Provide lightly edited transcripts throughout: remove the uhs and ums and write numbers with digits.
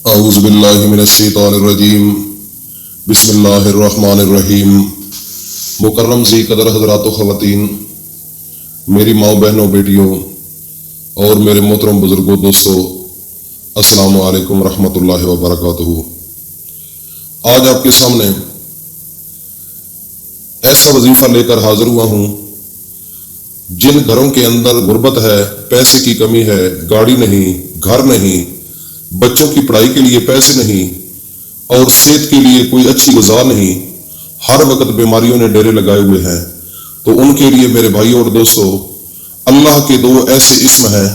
اعوذ باللہ من الشیطان الرجیم بسم اللہ الرحمن الرحیم۔ مکرم ذی قدر حضرات و خواتین، میری ماں بہنوں بیٹیوں اور میرے محترم بزرگوں دوستوں، السلام علیکم ورحمۃ اللہ وبرکاتہ۔ آج آپ کے سامنے ایسا وظیفہ لے کر حاضر ہوا ہوں جن گھروں کے اندر غربت ہے، پیسے کی کمی ہے، گاڑی نہیں، گھر نہیں، بچوں کی پڑھائی کے لیے پیسے نہیں اور صحت کے لیے کوئی اچھی غذا نہیں، ہر وقت بیماریوں نے ڈیرے لگائے ہوئے ہیں، تو ان کے لیے میرے بھائیوں اور دوستوں، اللہ کے دو ایسے اسم ہیں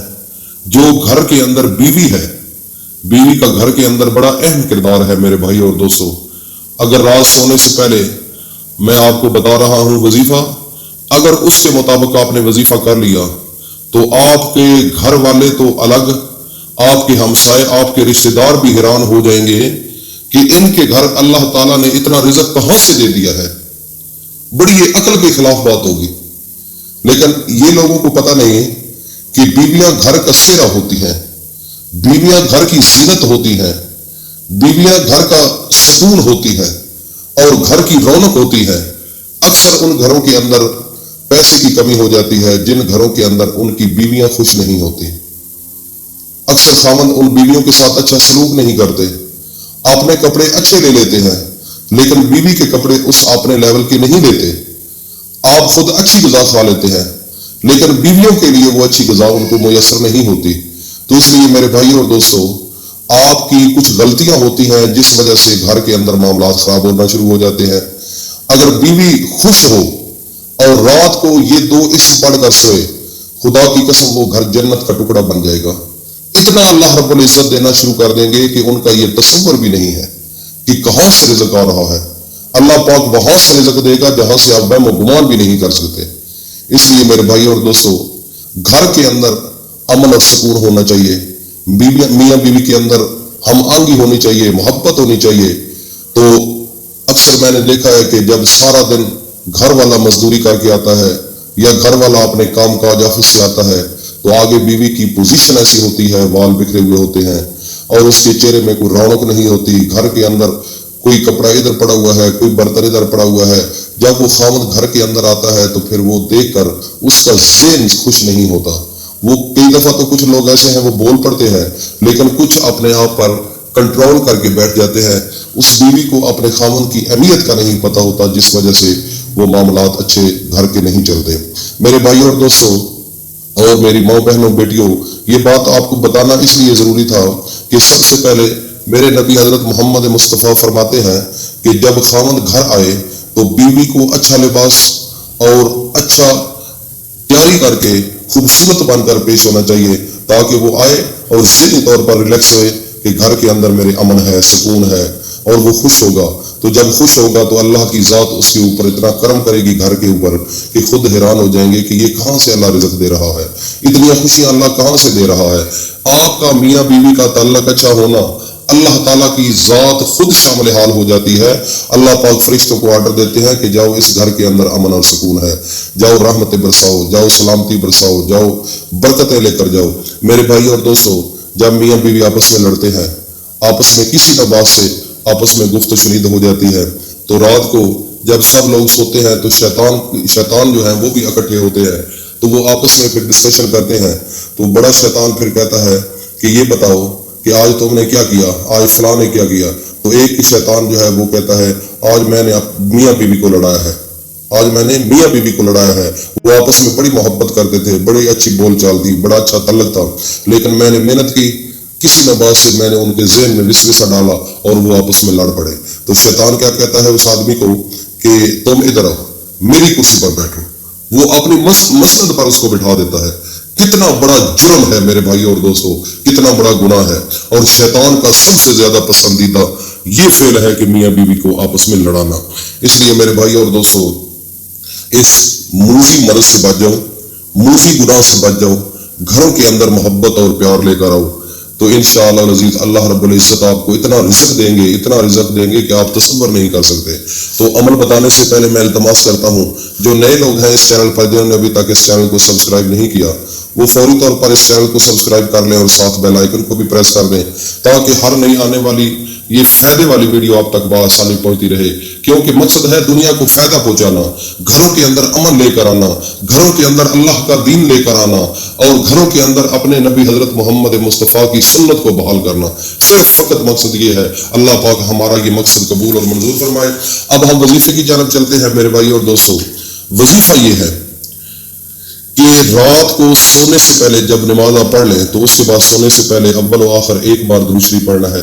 جو گھر کے اندر بیوی ہے، بیوی کا گھر کے اندر بڑا اہم کردار ہے۔ میرے بھائیوں اور دوستوں، اگر رات سونے سے پہلے میں آپ کو بتا رہا ہوں وظیفہ، اگر اس کے مطابق آپ نے وظیفہ کر لیا تو آپ کے گھر والے تو الگ، آپ کے ہمسائے، آپ کے رشتہ دار بھی حیران ہو جائیں گے کہ ان کے گھر اللہ تعالیٰ نے اتنا رزق کہاں سے دے دیا ہے۔ بڑی یہ عقل کے خلاف بات ہوگی، لیکن یہ لوگوں کو پتہ نہیں کہ بیویاں گھر کا سہرا ہوتی ہیں، بیویاں گھر کی زینت ہوتی ہیں، بیویاں گھر کا سکون ہوتی ہے اور گھر کی رونق ہوتی ہے۔ اکثر ان گھروں کے اندر پیسے کی کمی ہو جاتی ہے جن گھروں کے اندر ان کی بیویاں خوش نہیں ہوتی۔ اکثر خاوند ان بیویوں کے ساتھ اچھا سلوک نہیں کرتے، اپنے کپڑے اچھے لے لیتے ہیں لیکن بیوی کے کپڑے اس اپنے لیول کے نہیں لیتے۔ آپ خود اچھی غذا کھا لیتے ہیں لیکن بیویوں کے لیے وہ اچھی غذا ان کو میسر نہیں ہوتی۔ تو اس لیے میرے بھائیوں اور دوستوں، آپ کی کچھ غلطیاں ہوتی ہیں جس وجہ سے گھر کے اندر معاملات خراب ہونا شروع ہو جاتے ہیں۔ اگر بیوی خوش ہو اور رات کو یہ دو اسم پڑھ کر سوئے، خدا کی قسم وہ گھر جنت کا ٹکڑا بن جائے گا۔ اتنا اللہ رب العزت دینا شروع کر دیں گے کہ ان کا یہ تصور بھی نہیں ہے کہ کہاں سے رزق آ رہا ہے۔ اللہ پاک وہاں سے رزق دے گا جہاں سے آپ وہم و گمان بھی نہیں کر سکتے۔ اس لیے میرے بھائیوں اور دوستوں، گھر کے اندر امن اور سکون ہونا چاہیے، میاں بیوی کے اندر ہم آہنگی ہونی چاہیے، محبت ہونی چاہیے۔ تو اکثر میں نے دیکھا ہے کہ جب سارا دن گھر والا مزدوری کر کے آتا ہے یا گھر والا اپنے کام کاج آفس سے آتا ہے تو آگے بیوی کی پوزیشن ایسی ہوتی ہے، وال بکھرے ہوئے ہوتے ہیں اور اس کے چہرے میں کوئی رونق نہیں ہوتی۔ گھر کے اندر کوئی کپڑا ادھر پڑا ہوا ہے، کوئی برتن ادھر پڑا ہوا ہے۔ جب وہ خاوند گھر کے اندر آتا ہے تو پھر وہ دیکھ کر اس کا ذہن خوش نہیں ہوتا۔ وہ کئی دفعہ تو کچھ لوگ ایسے ہیں وہ بول پڑتے ہیں لیکن کچھ اپنے آپ پر کنٹرول کر کے بیٹھ جاتے ہیں۔ اس بیوی کو اپنے خاوند کی اہمیت کا نہیں پتہ ہوتا جس وجہ سے وہ معاملات اچھے گھر کے نہیں چلتے۔ میرے بھائیوں اور دوستوں اور میری ماں بہنوں بیٹیوں، یہ بات آپ کو بتانا اس لیے ضروری تھا کہ سب سے پہلے میرے نبی حضرت محمد مصطفیٰ فرماتے ہیں کہ جب خاوند گھر آئے تو بیوی کو اچھا لباس اور اچھا تیاری کر کے خوبصورت بن کر پیش ہونا چاہیے تاکہ وہ آئے اور ذہنی طور پر ریلیکس ہوئے کہ گھر کے اندر میرے امن ہے، سکون ہے، اور وہ خوش ہوگا۔ تو جب خوش ہوگا تو اللہ کی ذات اس کے اوپر اتنا کرم کرے گی گھر کے اوپر کہ خود حیران ہو جائیں گے کہ یہ کہاں سے اللہ رزق دے رہا ہے، اتنی خوشیاں اللہ کہاں سے دے رہا ہے۔ آپ کا میاں بیوی کا تعلق اچھا ہونا، اللہ تعالیٰ کی ذات خود شامل حال ہو جاتی ہے۔ اللہ پاک فرشتوں کو آرڈر دیتے ہیں کہ جاؤ اس گھر کے اندر امن اور سکون ہے، جاؤ رحمتیں برساؤ، جاؤ سلامتی برساؤ، جاؤ برکتیں لے کر جاؤ۔ میرے بھائی اور دوستوں، جب میاں بیوی آپس میں لڑتے ہیں، آپس میں کسی نہ بات سے آپس میں گفت و شنید ہو جاتی ہے تو رات کو جب سب لوگ سوتے ہیں تو شیطان جو ہے وہ بھی اکٹھے ہوتے ہیں تو وہ آپس میں پھر ڈسکشن کرتے ہیں۔ تو بڑا شیطان پھر کہتا ہے کہ یہ بتاؤ کہ آج تم نے کیا کیا، آج فلاں نے کیا کیا۔ تو ایک شیطان جو ہے وہ کہتا ہے آج میں نے میاں بیوی کو لڑایا ہے، آج میں نے میاں بیوی کو لڑایا ہے۔ وہ آپس میں بڑی محبت کرتے تھے، بڑی اچھی بول چال تھی، بڑا اچھا تعلق تھا، لیکن میں نے محنت کی، کسی نہ بات سے میں نے ان کے ذہن میں وسوسہ ڈالا اور وہ آپس میں لڑ پڑے۔ تو شیطان کیا کہتا ہے اس آدمی کو کہ تم ادھر آؤ، میری کرسی پر بیٹھو۔ وہ اپنی مسند پر اس کو بٹھا دیتا ہے۔ کتنا بڑا جرم ہے میرے بھائیوں اور دوستوں، کتنا بڑا گناہ ہے، اور شیطان کا سب سے زیادہ پسندیدہ یہ فعل ہے کہ میاں بیوی کو آپس میں لڑانا۔ اس لیے میرے بھائیوں اور دوستوں، اس موذی مرض سے بچ جاؤ، موذی گناہ سے بچ جاؤ، گھروں کے اندر محبت اور پیار لے کر آؤ تو انشاءاللہ العزیز اللہ رب العزت آپ کو اتنا رزق دیں گے، اتنا رزق دیں گے کہ آپ تصور نہیں کر سکتے۔ تو عمل بتانے سے پہلے میں التماس کرتا ہوں جو نئے لوگ ہیں اس چینل پر، جنہوں نے ابھی تک اس چینل کو سبسکرائب نہیں کیا، وہ فوری طور پر اس چینل کو سبسکرائب کر لیں اور ساتھ بیل آئیکن کو بھی پریس کر دیں تاکہ ہر نئی آنے والی یہ فائدے والی ویڈیو آپ تک بآسانی پہنچتی رہے، کیونکہ مقصد ہے دنیا کو فائدہ پہنچانا، گھروں کے اندر امن لے کر آنا، گھروں کے اندر اللہ کا دین لے کر آنا اور گھروں کے اندر اپنے نبی حضرت محمد مصطفیٰ کی سنت کو بحال کرنا۔ صرف فقط مقصد یہ ہے۔ اللہ پاک ہمارا یہ مقصد قبول اور منظور فرمائے۔ اب ہم وظیفے کی جانب چلتے ہیں میرے بھائی اور دوستو۔ وظیفہ یہ ہے کہ رات کو سونے سے پہلے جب نماز آپ پڑھ لیں تو اس کے بعد سونے سے پہلے اول و آخر ایک بار درود شریف پڑھنا ہے،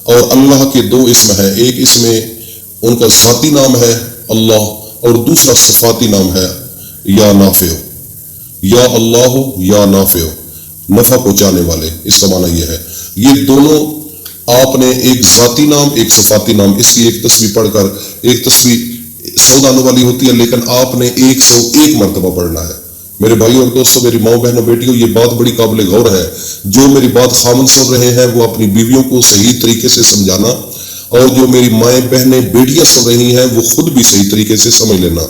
اور اللہ کے دو اسم ہیں، ایک اس میں ان کا ذاتی نام ہے اللہ اور دوسرا صفاتی نام ہے یا نافع، یا اللہ یا نافع، نفع پہنچانے والے، اس کا معنی یہ ہے۔ یہ دونوں آپ نے ایک ذاتی نام ایک صفاتی نام، اس کی ایک تسبیح پڑھ کر، ایک تسبیح 100 دانوں والی ہوتی ہے لیکن آپ نے 101 مرتبہ پڑھنا ہے۔ میرے بھائی اور دوستو، میری ماں بہنوں بیٹیوں، یہ بات بڑی قابل غور ہے۔ جو میری بات خامن سن رہے ہیں وہ اپنی بیویوں کو صحیح طریقے سے سمجھانا، اور جو میری مائیں بہنیں بیٹیاں سن رہی ہیں وہ خود بھی صحیح طریقے سے سمجھ لینا۔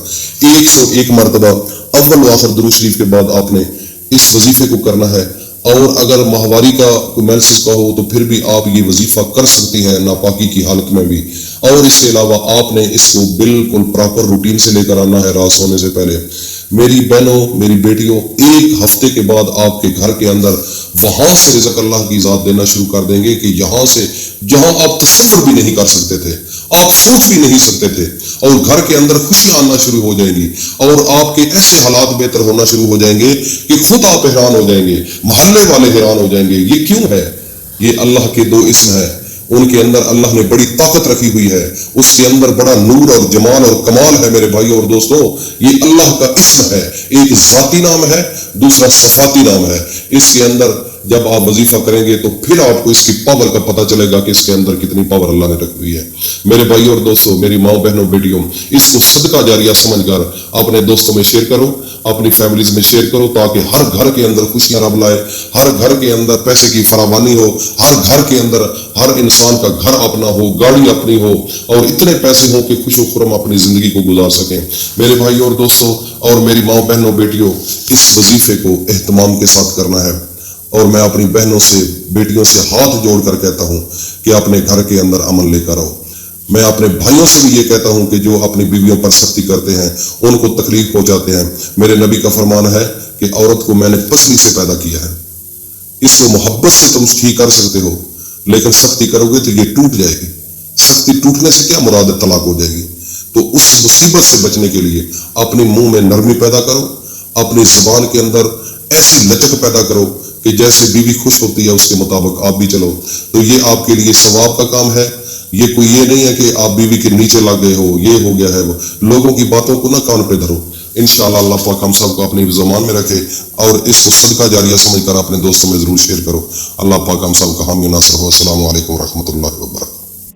101 مرتبہ اول و آخر درود شریف کے بعد آپ نے اس وظیفے کو کرنا ہے، اور اگر ماہواری کا کوئی مینسز کا ہو تو پھر بھی آپ یہ وظیفہ کر سکتی ہیں ناپاکی کی حالت میں بھی، اور اس کے علاوہ آپ نے اس کو بالکل پراپر روٹین سے لے کر آنا ہے رات سونے سے پہلے۔ میری بہنوں میری بیٹیوں، ایک ہفتے کے بعد آپ کے گھر کے اندر وہاں سے رزق اللہ کی ذات دینا شروع کر دیں گے کہ یہاں سے جہاں آپ تصور بھی نہیں کر سکتے تھے، آپ سوچ بھی نہیں سکتے تھے، اور گھر کے اندر خوشیاں آنا شروع ہو جائیں گی، اور آپ کے ایسے حالات بہتر ہونا شروع ہو جائیں گے کہ خود آپ حیران ہو جائیں گے، محلے والے حیران ہو جائیں گے۔ یہ کیوں ہے؟ یہ اللہ کے دو اسم ہیں، ان کے اندر اللہ نے بڑی طاقت رکھی ہوئی ہے، اس کے اندر بڑا نور اور جمال اور کمال ہے میرے بھائی اور دوستو۔ یہ اللہ کا اسم ہے، ایک ذاتی نام ہے، دوسرا صفاتی نام ہے۔ اس کے اندر جب آپ وظیفہ کریں گے تو پھر آپ کو اس کی پاور کا پتہ چلے گا کہ اس کے اندر کتنی پاور اللہ نے رکھی ہوئی ہے۔ میرے بھائی اور دوستو، میری ماں بہنوں بیٹیوں، اس کو صدقہ جاریہ سمجھ کر اپنے دوستوں میں شیئر کرو، اپنی فیملیز میں شیئر کرو، تاکہ ہر گھر کے اندر خوشیاں رب لائے، ہر گھر کے اندر پیسے کی فراوانی ہو، ہر گھر کے اندر ہر انسان کا گھر اپنا ہو، گاڑی اپنی ہو، اور اتنے پیسے ہوں کہ خوش و خرم اپنی زندگی کو گزار سکیں۔ میرے بھائی اور دوستو اور میری ماں بہنوں بیٹیوں، اس وظیفے کو اہتمام کے ساتھ کرنا ہے، اور میں اپنی بہنوں سے بیٹیوں سے ہاتھ جوڑ کر کہتا ہوں کہ اپنے گھر کے اندر عمل لے کر آؤ۔ میں اپنے بھائیوں سے بھی یہ کہتا ہوں کہ جو اپنی بیویوں پر سختی کرتے ہیں، ان کو تکلیف پہنچاتے ہیں، میرے نبی کا فرمان ہے کہ عورت کو میں نے پسلی سے پیدا کیا ہے، اس کو محبت سے تم ٹھیک کر سکتے ہو، لیکن سختی کرو گے تو یہ ٹوٹ جائے گی۔ سختی ٹوٹنے سے کیا مراد ہے؟ طلاق ہو جائے گی۔ تو اس مصیبت سے بچنے کے لیے اپنے منہ میں نرمی پیدا کرو، اپنی زبان کے اندر ایسی لچک پیدا کرو کہ جیسے بیوی خوش ہوتی ہے اس کے مطابق آپ بھی چلو۔ تو یہ آپ کے لیے ثواب کا کام ہے۔ یہ کوئی یہ نہیں ہے کہ آپ بیوی کے نیچے لگ گئے ہو، یہ ہو گیا ہے، وہ لوگوں کی باتوں کو نہ کان پہ دھرو۔ انشاءاللہ اللہ پاک ہم سب کو اپنی زمان میں رکھے، اور اس کو صدقہ جاریہ سمجھ کر اپنے دوستوں میں ضرور شیئر کرو۔ اللہ پاک ہم سب کا حامی ناصر ہو۔ السلام علیکم ورحمۃ اللہ وبرکاتہ۔